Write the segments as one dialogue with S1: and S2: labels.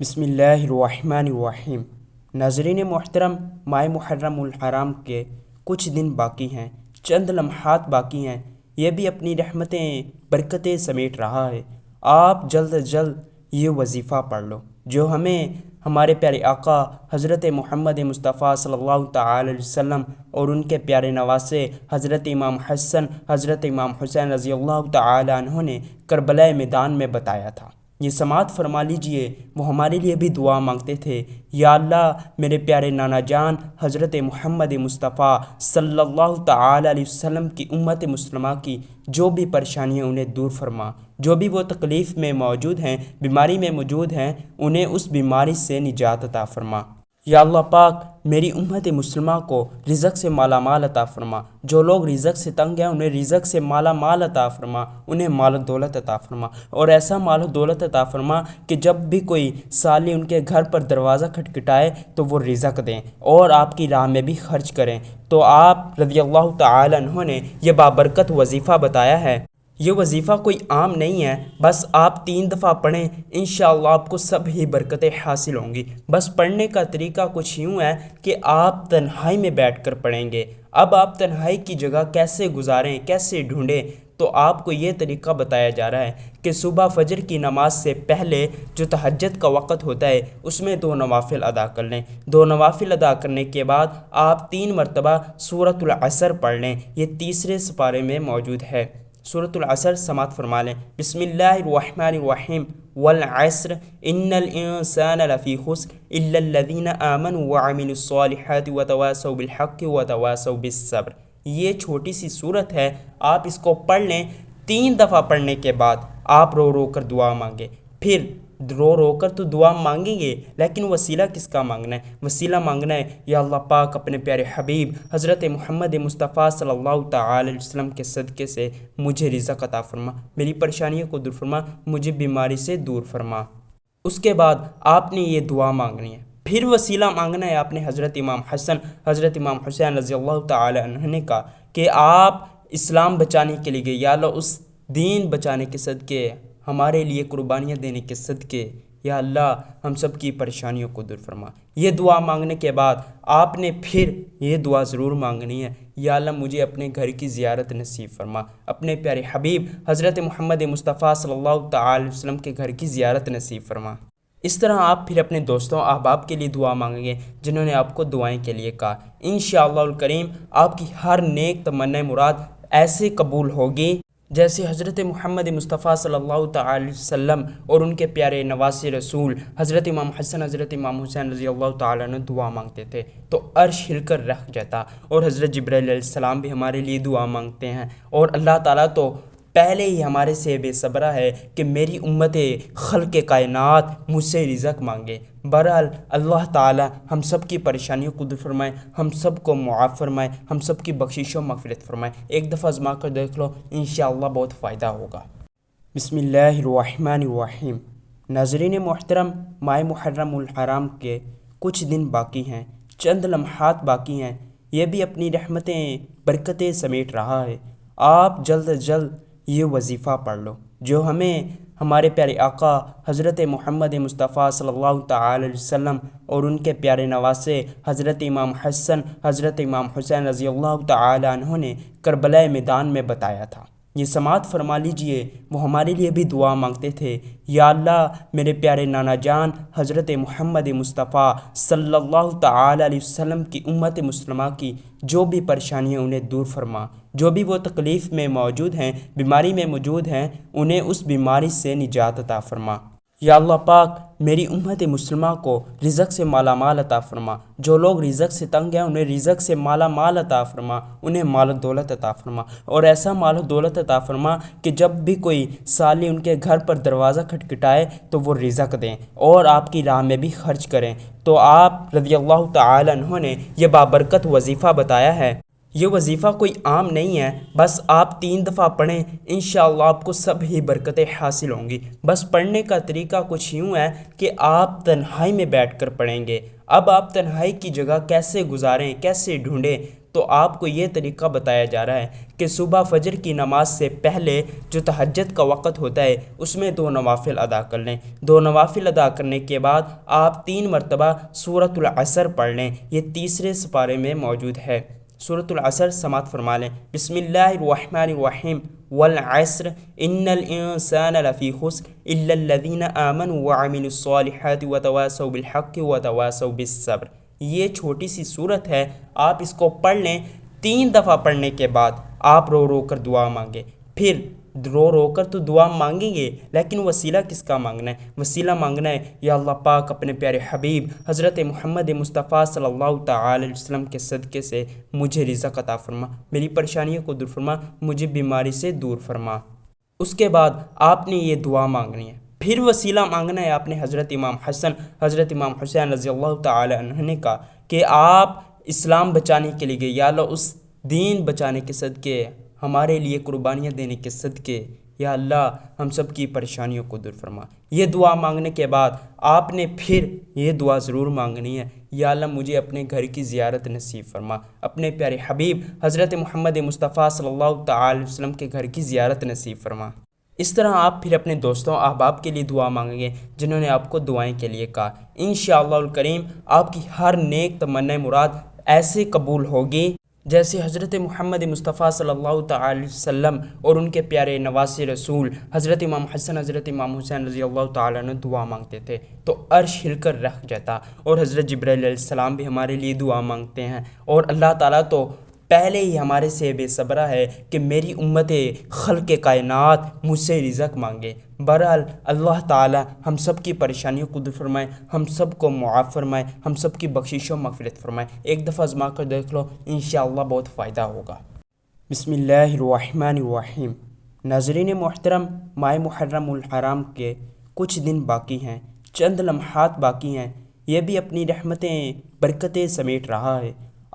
S1: بسم اللہ الرحمن الرحیم۔ ناظرین محترم، ماہ محرم الحرام کے کچھ دن باقی ہیں، چند لمحات باقی ہیں، یہ بھی اپنی رحمتیں برکتیں سمیٹ رہا ہے۔ آپ جلد از جلد یہ وظیفہ پڑھ لو جو ہمیں ہمارے پیارے آقا حضرت محمد مصطفیٰ صلی اللہ تعالی علیہ وسلم اور ان کے پیارے نواسے حضرت امام حسن، حضرت امام حسین رضی اللہ تعالی عنہ نے کربلا میدان میں بتایا تھا۔ یہ سماعت فرما لیجئے، وہ ہمارے لیے بھی دعا مانگتے تھے، یا اللہ میرے پیارے نانا جان حضرت محمد مصطفیٰ صلی اللہ تعالی علیہ وسلم کی امت مسلمہ کی جو بھی پریشانیاں انہیں دور فرما، جو بھی وہ تکلیف میں موجود ہیں، بیماری میں موجود ہیں، انہیں اس بیماری سے نجات عطا فرما۔ یا اللہ پاک میری امت مسلمہ کو رزق سے مالا مال عطا فرما، جو لوگ رزق سے تنگ ہیں انہیں رزق سے مالا مال عطا فرما، انہیں مال و دولت عطا فرما، اور ایسا مال و دولت عطا فرما کہ جب بھی کوئی سالی ان کے گھر پر دروازہ کھٹکھٹائے تو وہ رزق دیں اور آپ کی راہ میں بھی خرچ کریں۔ تو آپ رضی اللہ تعالی عنہ نے یہ بابرکت وظیفہ بتایا ہے۔ یہ وظیفہ کوئی عام نہیں ہے، بس آپ 3 دفعہ پڑھیں، انشاءاللہ آپ کو سب ہی برکتیں حاصل ہوں گی۔ بس پڑھنے کا طریقہ کچھ یوں ہے کہ آپ تنہائی میں بیٹھ کر پڑھیں گے۔ اب آپ تنہائی کی جگہ کیسے گزاریں، کیسے ڈھونڈیں، تو آپ کو یہ طریقہ بتایا جا رہا ہے کہ صبح فجر کی نماز سے پہلے جو تہجد کا وقت ہوتا ہے اس میں 2 نوافل ادا کر لیں۔ 2 نوافل ادا کرنے کے بعد آپ 3 مرتبہ سورۃ العصر پڑھ لیں، یہ تیسرے سپارے میں موجود ہے۔ سورۃ العصر سماعت فرما لیں۔ بسم اللہ الرحمن الرحیم، والعصر ان الانسان لفی خسر الا الذین آمنوا وعملوا الصالحات وتواصوا بالحق وتواصوا بالصبر۔ یہ چھوٹی سی صورت ہے، آپ اس کو پڑھ لیں۔ 3 دفعہ پڑھنے کے بعد آپ رو رو کر دعا مانگیں، پھر رو رو کر تو دعا مانگیں گے، لیکن وسیلہ کس کا مانگنا ہے؟ وسیلہ مانگنا ہے یا اللہ پاک اپنے پیارے حبیب حضرت محمد مصطفیٰ صلی اللہ تعالی علیہ وسلم کے صدقے سے مجھے رزق عطا فرما، میری پریشانیوں کو دور فرما، مجھے بیماری سے دور فرما۔ اس کے بعد آپ نے یہ دعا مانگنی ہے، پھر وسیلہ مانگنا ہے آپ نے حضرت امام حسن، حضرت امام حسین رضی اللہ تعالی عنہ کا، کہ آپ اسلام بچانے کے لیے گئے، یا اللہ اس دین بچانے کے صدقے، ہمارے لیے قربانیاں دینے کے صدقے، یا اللہ ہم سب کی پریشانیوں کو دور فرما۔ یہ دعا مانگنے کے بعد آپ نے پھر یہ دعا ضرور مانگنی ہے، یا اللہ مجھے اپنے گھر کی زیارت نصیب فرما، اپنے پیارے حبیب حضرت محمد مصطفیٰ صلی اللہ تعالی علیہ وسلم کے گھر کی زیارت نصیب فرما۔ اس طرح آپ پھر اپنے دوستوں احباب کے لیے دعا مانگیں گے جنہوں نے آپ کو دعائیں کے لیے کہا۔ انشاءاللہ الکریم آپ کی ہر نیک تمنا مراد ایسے قبول ہوگی جیسے حضرت محمد مصطفیٰ صلی اللہ تعالی وسلم اور ان کے پیارے نواسے رسول حضرت امام حسن، حضرت امام حسین رضی اللہ تعالیٰ عنہ دعا مانگتے تھے تو عرش ہل کر رکھ جاتا، اور حضرت جبرائیل علیہ السلام بھی ہمارے لیے دعا مانگتے ہیں، اور اللہ تعالیٰ تو پہلے ہی ہمارے سے بے صبرہ ہے کہ میری امت خلق کائنات مجھ سے رزق مانگے۔ بہرحال اللہ تعالیٰ ہم سب کی پریشانیوں کو دور فرمائے، ہم سب کو معاف فرمائے، ہم سب کی بخشش و مغفرت فرمائے۔ ایک دفعہ آزما کر دیکھ لو، انشاءاللہ بہت فائدہ ہوگا۔ بسم اللہ الرحمن الرحیم۔ ناظرین محترم، ماہ محرم الحرام کے کچھ دن باقی ہیں، چند لمحات باقی ہیں، یہ بھی اپنی رحمتیں برکتیں سمیٹ رہا ہے۔ آپ جلد از جلد یہ وظیفہ پڑھ لو جو ہمیں ہمارے پیارے آقا حضرت محمد مصطفیٰ صلی اللہ تعالی علیہ وسلم اور ان کے پیارے نواسے حضرت امام حسن، حضرت امام حسین رضی اللہ تعالی عنہ نے کربلا میدان میں بتایا تھا۔ یہ سماعت فرما لیجئے، وہ ہمارے لیے بھی دعا مانگتے تھے، یا اللہ میرے پیارے نانا جان حضرت محمد مصطفیٰ صلی اللہ تعالی علیہ وسلم کی امت مسلمہ کی جو بھی پریشانیاں انہیں دور فرما، جو بھی وہ تکلیف میں موجود ہیں، بیماری میں موجود ہیں، انہیں اس بیماری سے نجات عطا فرما۔ یا اللہ پاک میری امت مسلمہ کو رزق سے مالا مال عطا فرما، جو لوگ رزق سے تنگ ہیں انہیں رزق سے مالا مال عطا فرما، انہیں مال و دولت عطا فرما، اور ایسا مال و دولت عطا فرما کہ جب بھی کوئی سالی ان کے گھر پر دروازہ کھٹکھٹائے تو وہ رزق دیں اور آپ کی راہ میں بھی خرچ کریں۔ تو آپ رضی اللہ تعالی عنہ نے یہ بابرکت وظیفہ بتایا ہے۔ یہ وظیفہ کوئی عام نہیں ہے، بس آپ 3 دفعہ پڑھیں، انشاءاللہ آپ کو سب ہی برکتیں حاصل ہوں گی۔ بس پڑھنے کا طریقہ کچھ یوں ہے کہ آپ تنہائی میں بیٹھ کر پڑھیں گے۔ اب آپ تنہائی کی جگہ کیسے گزاریں، کیسے ڈھونڈیں، تو آپ کو یہ طریقہ بتایا جا رہا ہے کہ صبح فجر کی نماز سے پہلے جو تہجد کا وقت ہوتا ہے اس میں 2 نوافل ادا کر لیں۔ 2 نوافل ادا کرنے کے بعد آپ 3 مرتبہ سورۃ العصر پڑھ لیں، یہ تیسرے سپارے میں موجود ہے۔ سورۃ العصر سماعت فرما لیں۔ بسم اللہ الرحمن الرحیم والعصر ان الانسان لفی خسر الا الذین آمنوا وعملوا الصالحات وتواصوا بالحق وتواصوا بالصبر۔ یہ چھوٹی سی صورت ہے، آپ اس کو پڑھ لیں۔ 3 دفعہ پڑھنے کے بعد آپ رو رو کر دعا مانگیں۔ پھر رو رو کر تو دعا مانگیں گے، لیکن وسیلہ کس کا مانگنا ہے؟ وسیلہ مانگنا ہے یا اللہ پاک اپنے پیارے حبیب حضرت محمد مصطفیٰ صلی اللہ تعالی علیہ وسلم کے صدقے سے مجھے رزق عطا فرما، میری پریشانیوں کو دور فرما، مجھے بیماری سے دور فرما۔ اس کے بعد آپ نے یہ دعا مانگنی ہے۔ پھر وسیلہ مانگنا ہے آپ نے حضرت امام حسن حضرت امام حسین رضی اللہ تعالی عنہ نے کہا کہ آپ اسلام بچانے کے لیے گئے، یا اللہ اس دین بچانے کے صدقے، ہمارے لیے قربانیاں دینے کے صدقے یا اللہ ہم سب کی پریشانیوں کو دور فرما۔ یہ دعا مانگنے کے بعد آپ نے پھر یہ دعا ضرور مانگنی ہے، یا اللہ مجھے اپنے گھر کی زیارت نصیب فرما، اپنے پیارے حبیب حضرت محمد مصطفیٰ صلی اللہ تعالی علیہ وسلم کے گھر کی زیارت نصیب فرما۔ اس طرح آپ پھر اپنے دوستوں احباب کے لیے دعا مانگیں گے جنہوں نے آپ کو دعائیں کے لیے کہا۔ انشاءاللہ الکریم آپ کی ہر نیک تمنا مراد ایسے قبول ہوگی جیسے حضرت محمد مصطفیٰ صلی اللہ تعالی علیہ وسلم اور ان کے پیارے نواسے رسول حضرت امام حسن حضرت امام حسین رضی اللہ تعالیٰ عنہ دعا مانگتے تھے تو عرش ہل کر رکھ جاتا، اور حضرت جبرائیل علیہ السلام بھی ہمارے لیے دعا مانگتے ہیں، اور اللہ تعالیٰ تو پہلے ہی ہمارے سے بے صبرہ ہے کہ میری امت خلق کائنات مجھ سے رزق مانگے۔ بہرحال اللہ تعالیٰ ہم سب کی پریشانیوں کو دور فرمائے، ہم سب کو معاف فرمائے، ہم سب کی بخشش و مغفرت فرمائے۔ ایک دفعہ آزما کر دیکھ لو، انشاءاللہ بہت فائدہ ہوگا۔ بسم اللہ الرحمن الرحیم۔ ناظرین محترم، ماہ محرم الحرام کے کچھ دن باقی ہیں، چند لمحات باقی ہیں، یہ بھی اپنی رحمتیں برکتیں سمیٹ رہا ہے۔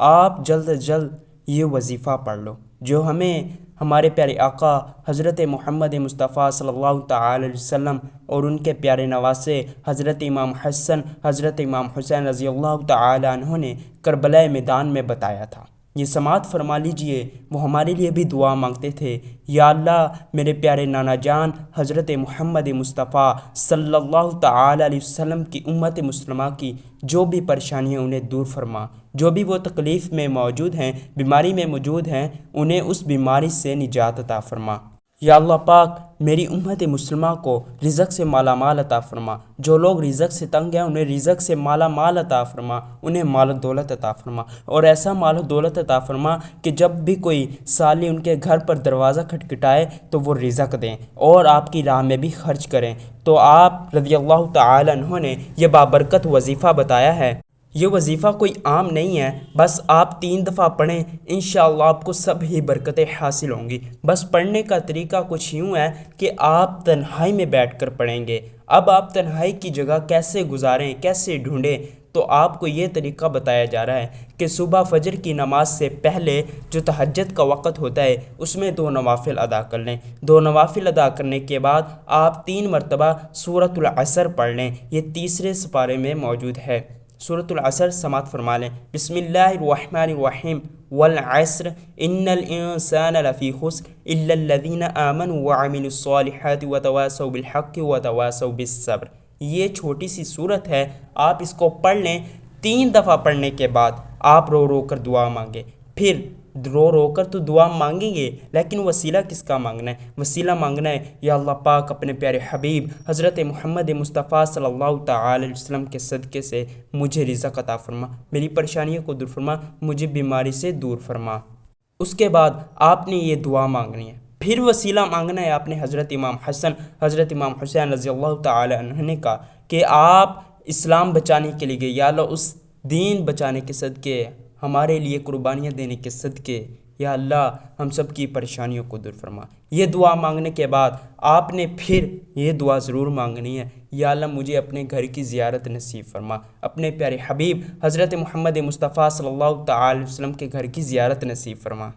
S1: آپ جلد از جلد یہ وظیفہ پڑھ لو جو ہمیں ہمارے پیارے آقا حضرت محمد مصطفیٰ صلی اللہ تعالی علیہ وسلم اور ان کے پیارے نواسے حضرت امام حسن حضرت امام حسین رضی اللہ تعالی عنہ نے کربلا میدان میں بتایا تھا۔ یہ سماعت فرما لیجئے، وہ ہمارے لیے بھی دعا مانگتے تھے، یا اللہ میرے پیارے نانا جان حضرت محمد مصطفیٰ صلی اللہ تعالی علیہ وسلم کی امت مسلمہ کی جو بھی پریشانیاں انہیں دور فرما، جو بھی وہ تکلیف میں موجود ہیں، بیماری میں موجود ہیں، انہیں اس بیماری سے نجات عطا فرما۔ یا اللہ پاک میری امت مسلمہ کو رزق سے مالا مال عطا فرما، جو لوگ رزق سے تنگ ہیں انہیں رزق سے مالا مال عطا فرما، انہیں مال و دولت عطا فرما، اور ایسا مال و دولت عطا فرما کہ جب بھی کوئی سالی ان کے گھر پر دروازہ کھٹکھٹائے تو وہ رزق دیں اور آپ کی راہ میں بھی خرچ کریں۔ تو آپ رضی اللہ تعالی عنہ نے یہ بابرکت وظیفہ بتایا ہے۔ یہ وظیفہ کوئی عام نہیں ہے، بس آپ 3 دفعہ پڑھیں، انشاءاللہ آپ کو سب ہی برکتیں حاصل ہوں گی۔ بس پڑھنے کا طریقہ کچھ یوں ہے کہ آپ تنہائی میں بیٹھ کر پڑھیں گے۔ اب آپ تنہائی کی جگہ کیسے گزاریں، کیسے ڈھونڈیں، تو آپ کو یہ طریقہ بتایا جا رہا ہے کہ صبح فجر کی نماز سے پہلے جو تہجد کا وقت ہوتا ہے اس میں 2 نوافل ادا کر لیں۔ 2 نوافل ادا کرنے کے بعد آپ 3 مرتبہ سورۃ العصر پڑھ لیں، یہ تیسرے سپارے میں موجود ہے۔ سورۃ العصر سماعت فرما لیں۔ بسم اللہ الرحمن الرحیم والعصر ان الانسان لفی خسر الا الذین آمنوا وعملوا الصالحات وتواصوا بالحق وتواصوا بالصبر۔ یہ چھوٹی سی صورت ہے، آپ اس کو پڑھ لیں۔ 3 دفعہ پڑھنے کے بعد آپ رو رو کر دعا مانگیں۔ پھر رو رو کر تو دعا مانگیں گے، لیکن وسیلہ کس کا مانگنا ہے؟ وسیلہ مانگنا ہے یا اللہ پاک اپنے پیارے حبیب حضرت محمد مصطفیٰ صلی اللہ تعالی علیہ وسلم کے صدقے سے مجھے رزق عطا فرما، میری پریشانیوں کو دور فرما، مجھے بیماری سے دور فرما۔ اس کے بعد آپ نے یہ دعا مانگنی ہے۔ پھر وسیلہ مانگنا ہے آپ نے حضرت امام حسن حضرت امام حسین رضی اللہ تعالی عنہ نے کہا کہ آپ اسلام بچانے کے لیے گئے، یا اللہ اس دین بچانے کے صدقے، ہمارے لیے قربانیاں دینے کے صدقے، یا اللہ ہم سب کی پریشانیوں کو دور فرما۔ یہ دعا مانگنے کے بعد آپ نے پھر یہ دعا ضرور مانگنی ہے، یا اللہ مجھے اپنے گھر کی زیارت نصیب فرما، اپنے پیارے حبیب حضرت محمد مصطفیٰ صلی اللہ تعالی علیہ وسلم کے گھر کی زیارت نصیب فرما۔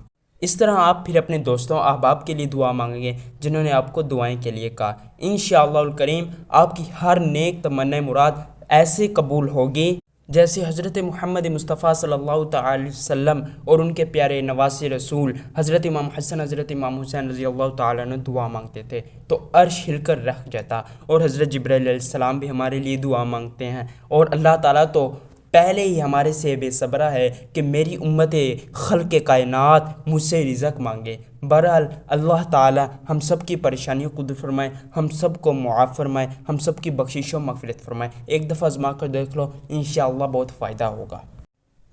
S1: اس طرح آپ پھر اپنے دوستوں احباب کے لیے دعا مانگیں گے جنہوں نے آپ کو دعائیں کے لیے کہا۔ انشاءاللہ الکریم آپ کی ہر نیک تمنا مراد ایسے قبول ہوگی جیسے حضرت محمد مصطفیٰ صلی اللہ تعالی علیہ وسلم اور ان کے پیارے نواسے رسول حضرت امام حسن حضرت امام حسین رضی اللہ تعالیٰ عنہ دعا مانگتے تھے تو عرش ہل کر رکھ جاتا، اور حضرت جبرائیل علیہ السلام بھی ہمارے لیے دعا مانگتے ہیں، اور اللہ تعالیٰ تو پہلے ہی ہمارے سے بے صبرہ ہے کہ میری امت خلق کائنات مجھ سے رزق مانگے۔ بہرحال اللہ تعالی ہم سب کی پریشانیوں کو دور فرمائے، ہم سب کو معاف فرمائے، ہم سب کی بخشش و مغفرت فرمائے۔ ایک دفعہ آزما کر دیکھ لو، انشاءاللہ بہت فائدہ ہوگا۔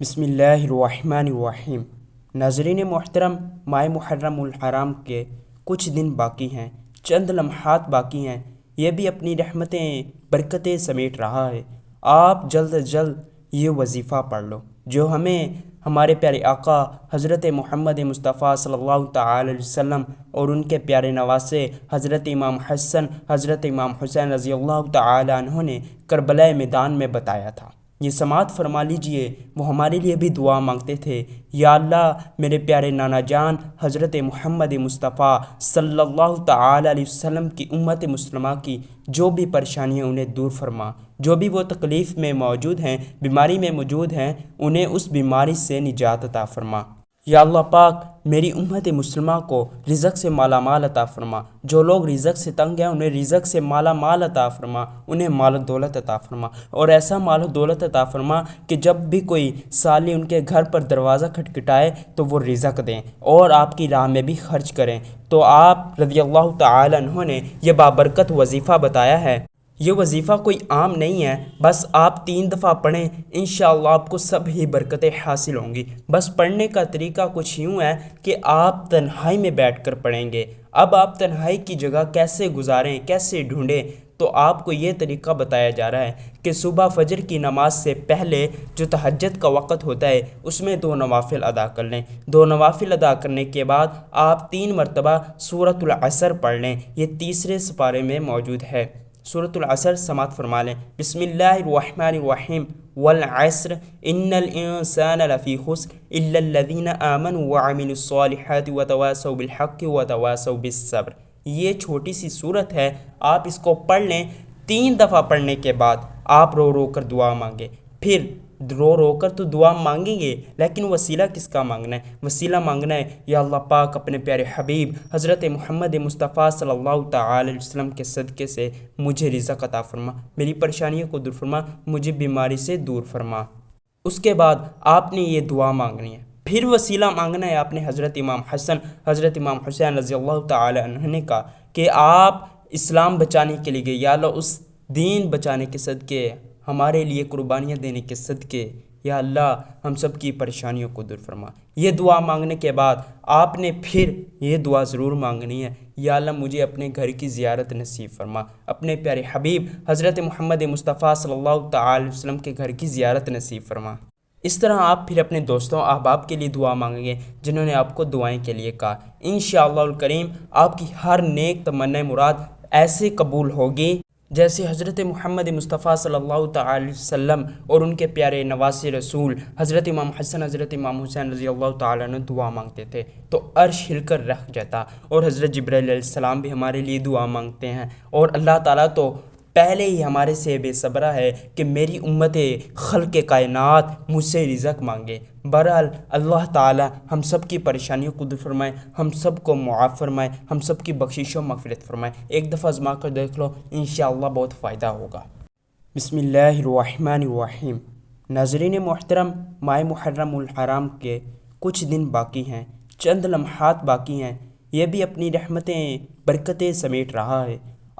S1: بسم اللہ الرحمن الرحیم۔ ناظرین محترم، ماہ محرم الحرام کے کچھ دن باقی ہیں، چند لمحات باقی ہیں، یہ بھی اپنی رحمتیں برکتیں سمیٹ رہا ہے۔ آپ جلد از جلد یہ وظیفہ پڑھ لو جو ہمیں ہمارے پیارے آقا حضرت محمد مصطفیٰ صلی اللہ تعالی علیہ وسلم اور ان کے پیارے نواسے حضرت امام حسن حضرت امام حسین رضی اللہ تعالی عنہ نے کربلا میدان میں بتایا تھا۔ یہ سماعت فرما لیجئے، وہ ہمارے لیے بھی دعا مانگتے تھے، یا اللہ میرے پیارے نانا جان حضرت محمد مصطفیٰ صلی اللہ تعالی علیہ وسلم کی امت مسلمہ کی جو بھی پریشانیاں انہیں دور فرما، جو بھی وہ تکلیف میں موجود ہیں، بیماری میں موجود ہیں، انہیں اس بیماری سے نجات عطا فرما۔ یا اللہ پاک میری امت مسلمہ کو رزق سے مالا مال عطا فرما، جو لوگ رزق سے تنگ ہیں انہیں رزق سے مالا مال عطا فرما، انہیں مال و دولت عطا فرما، اور ایسا مال و دولت عطا فرما کہ جب بھی کوئی سالی ان کے گھر پر دروازہ کھٹکھٹائے تو وہ رزق دیں اور آپ کی راہ میں بھی خرچ کریں۔ تو آپ رضی اللہ تعالی عنہ نے یہ بابرکت وظیفہ بتایا ہے۔ یہ وظیفہ کوئی عام نہیں ہے، بس آپ 3 دفعہ پڑھیں، انشاءاللہ آپ کو سب ہی برکتیں حاصل ہوں گی۔ بس پڑھنے کا طریقہ کچھ یوں ہے کہ آپ تنہائی میں بیٹھ کر پڑھیں گے۔ اب آپ تنہائی کی جگہ کیسے گزاریں، کیسے ڈھونڈیں، تو آپ کو یہ طریقہ بتایا جا رہا ہے کہ صبح فجر کی نماز سے پہلے جو تہجد کا وقت ہوتا ہے اس میں 2 نوافل ادا کر لیں۔ 2 نوافل ادا کرنے کے بعد آپ 3 مرتبہ سورۃ العصر پڑھ لیں، یہ تیسرے سپارے میں موجود ہے۔ سورۃ العصر سماعت فرما لیں۔ بسم اللہ الرحمن الرحیم والعصر ان الانسان لفی خسر الا الذین آمنوا وعملوا الصالحات وتواصوا بالحق وتواصوا بالصبر۔ یہ چھوٹی سی سورت ہے، آپ اس کو پڑھ لیں۔ 3 دفعہ پڑھنے کے بعد آپ رو رو کر دعا مانگیں۔ پھر رو رو کر تو دعا مانگیں گے، لیکن وسیلہ کس کا مانگنا ہے؟ وسیلہ مانگنا ہے یا اللہ پاک اپنے پیارے حبیب حضرت محمد مصطفیٰ صلی اللہ تعالی علیہ وسلم کے صدقے سے مجھے رزق عطا فرما، میری پریشانیوں کو دور فرما، مجھے بیماری سے دور فرما۔ اس کے بعد آپ نے یہ دعا مانگنی ہے۔ پھر وسیلہ مانگنا ہے آپ نے حضرت امام حسن حضرت امام حسین رضی اللہ تعالی عنہ نے کہا کہ آپ اسلام بچانے کے لیے گئے، یا اللہ اس دین بچانے کے صدقے، ہمارے لیے قربانیاں دینے کے صدقے، یا اللہ ہم سب کی پریشانیوں کو دور فرما۔ یہ دعا مانگنے کے بعد آپ نے پھر یہ دعا ضرور مانگنی ہے، یا اللہ مجھے اپنے گھر کی زیارت نصیب فرما، اپنے پیارے حبیب حضرت محمد مصطفیٰ صلی اللہ تعالی علیہ وسلم کے گھر کی زیارت نصیب فرما۔ اس طرح آپ پھر اپنے دوستوں احباب کے لیے دعا مانگیں گے جنہوں نے آپ کو دعائیں کے لیے کہا۔ انشاءاللہ الکریم آپ کی ہر نیک تمنا مراد ایسے قبول ہوگی جیسے حضرت محمد مصطفیٰ صلی اللہ تعالی علیہ وسلم اور ان کے پیارے نواسے رسول حضرت امام حسن حضرت امام حسین رضی اللہ تعالیٰ عنہ دعا مانگتے تھے تو عرش ہل کر رکھ جاتا، اور حضرت جبرائیل علیہ السلام بھی ہمارے لیے دعا مانگتے ہیں، اور اللہ تعالیٰ تو پہلے ہی ہمارے سے بے صبرہ ہے کہ میری امت خلق کائنات مجھ سے رزق مانگے۔ بہرحال اللہ تعالی ہم سب کی پریشانیوں کو دور فرمائے، ہم سب کو معاف فرمائے، ہم سب کی بخشش و مغفرت فرمائے۔ ایک دفعہ آزما کر دیکھ لو، انشاءاللہ بہت فائدہ ہوگا۔ بسم اللہ الرحمن الرحیم۔ ناظرین محترم، ماہ محرم الحرام کے کچھ دن باقی ہیں، چند لمحات باقی ہیں، یہ بھی اپنی رحمتیں برکتیں سمیٹ رہا ہے۔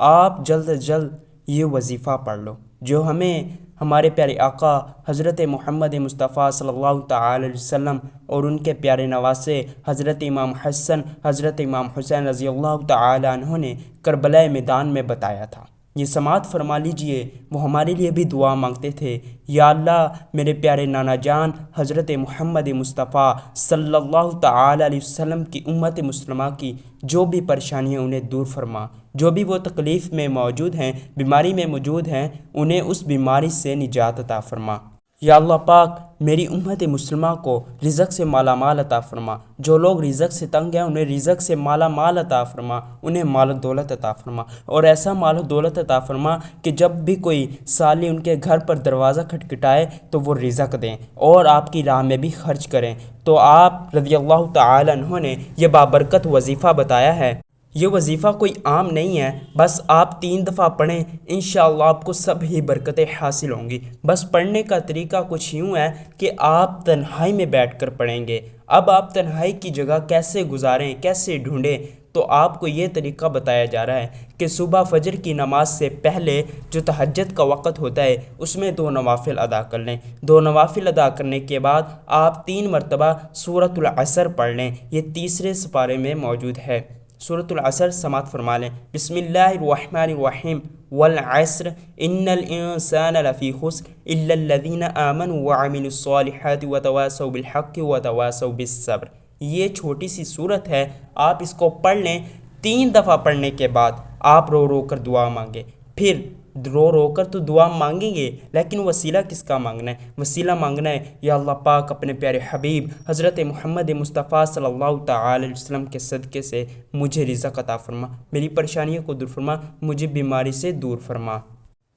S1: آپ جلد از جلد یہ وظیفہ پڑھ لو جو ہمیں ہمارے پیارے آقا حضرت محمد مصطفیٰ صلی اللہ تعالی علیہ وسلم اور ان کے پیارے نواسے حضرت امام حسن حضرت امام حسین رضی اللہ تعالی عنہ نے کربلا میدان میں بتایا تھا۔ یہ سماعت فرما لیجئے، وہ ہمارے لیے بھی دعا مانگتے تھے، یا اللہ میرے پیارے نانا جان حضرت محمد مصطفیٰ صلی اللہ تعالی علیہ وسلم کی امت مسلمہ کی جو بھی پریشانیاں انہیں دور فرما، جو بھی وہ تکلیف میں موجود ہیں، بیماری میں موجود ہیں، انہیں اس بیماری سے نجات عطا فرما۔ یا اللہ پاک میری امت مسلمہ کو رزق سے مالا مال عطا فرما، جو لوگ رزق سے تنگ ہیں انہیں رزق سے مالا مال عطا فرما، انہیں مال و دولت عطا فرما، اور ایسا مال و دولت عطا فرما کہ جب بھی کوئی سالی ان کے گھر پر دروازہ کھٹکھٹائے تو وہ رزق دیں اور آپ کی راہ میں بھی خرچ کریں۔ تو آپ رضی اللہ تعالی عنہ نے یہ بابرکت وظیفہ بتایا ہے۔ یہ وظیفہ کوئی عام نہیں ہے، بس آپ 3 دفعہ پڑھیں، انشاءاللہ آپ کو سب ہی برکتیں حاصل ہوں گی۔ بس پڑھنے کا طریقہ کچھ یوں ہے کہ آپ تنہائی میں بیٹھ کر پڑھیں گے۔ اب آپ تنہائی کی جگہ کیسے گزاریں، کیسے ڈھونڈیں، تو آپ کو یہ طریقہ بتایا جا رہا ہے کہ صبح فجر کی نماز سے پہلے جو تہجد کا وقت ہوتا ہے اس میں 2 نوافل ادا کر لیں۔ 2 نوافل ادا کرنے کے بعد آپ 3 مرتبہ سورۃ العصر پڑھ لیں، یہ تیسرے سپارے میں موجود ہے۔ سورۃ العصر سماعت فرما لیں۔ بسم اللہ الرحمن الرحیم والعصر ان الانسان لفی خسر الا الذین آمنوا وعملوا الصالحات وتواصوا بالحق وتواصوا بالصبر۔ یہ چھوٹی سی صورت ہے، آپ اس کو پڑھ لیں۔ 3 دفعہ پڑھنے کے بعد آپ رو رو کر دعا مانگیں۔ پھر رو رو کر تو دعا مانگیں گے، لیکن وسیلہ کس کا مانگنا ہے؟ وسیلہ مانگنا ہے یا اللہ پاک اپنے پیارے حبیب حضرت محمد مصطفیٰ صلی اللہ تعالی علیہ وسلم کے صدقے سے مجھے رزق عطا فرما، میری پریشانیوں کو دور فرما، مجھے بیماری سے دور فرما۔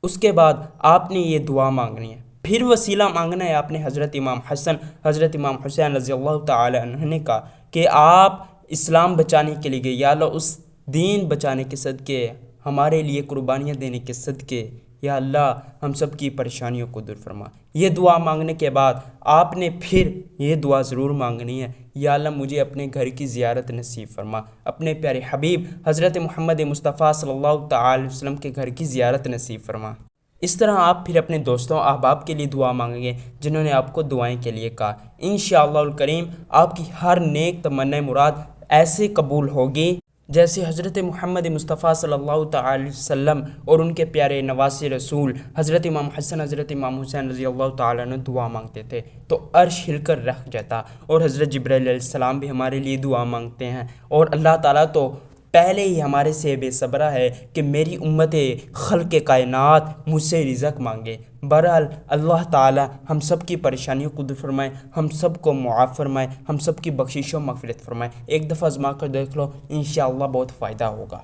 S1: اس کے بعد آپ نے یہ دعا مانگنی ہے۔ پھر وسیلہ مانگنا ہے آپ نے حضرت امام حسن حضرت امام حسین رضی اللہ تعالی عنہ کا، کہ آپ اسلام بچانے کے لیے گئے، یا اللہ اس دین بچانے کے صدقے، ہمارے لیے قربانیاں دینے کے صدقے، یا اللہ ہم سب کی پریشانیوں کو دور فرما۔ یہ دعا مانگنے کے بعد آپ نے پھر یہ دعا ضرور مانگنی ہے، یا اللہ مجھے اپنے گھر کی زیارت نصیب فرما، اپنے پیارے حبیب حضرت محمد مصطفیٰ صلی اللہ تعالی علیہ وسلم کے گھر کی زیارت نصیب فرما۔ اس طرح آپ پھر اپنے دوستوں احباب کے لیے دعا مانگیں گے جنہوں نے آپ کو دعائیں کے لیے کہا۔ انشاءاللہ الکریم آپ کی ہر نیک تمنا مراد ایسے قبول ہوگی جیسے حضرت محمد مصطفیٰ صلی اللہ تعالی وسلم اور ان کے پیارے نواسے رسول حضرت امام حسن حضرت امام حسین رضی اللہ تعالیٰ عنہ دعا مانگتے تھے تو عرش ہل کر رکھ جاتا، اور حضرت جبرائیل علیہ السلام بھی ہمارے لیے دعا مانگتے ہیں، اور اللہ تعالیٰ تو پہلے ہی ہمارے سے بے صبرہ ہے کہ میری امت خلق کائنات مجھ سے رزق مانگے۔ بہرحال اللہ تعالی ہم سب کی پریشانیوں کو دور فرمائے، ہم سب کو معاف فرمائے، ہم سب کی بخشش و مغفرت فرمائے۔ ایک دفعہ آزما کر دیکھ لو، انشاءاللہ بہت فائدہ ہوگا۔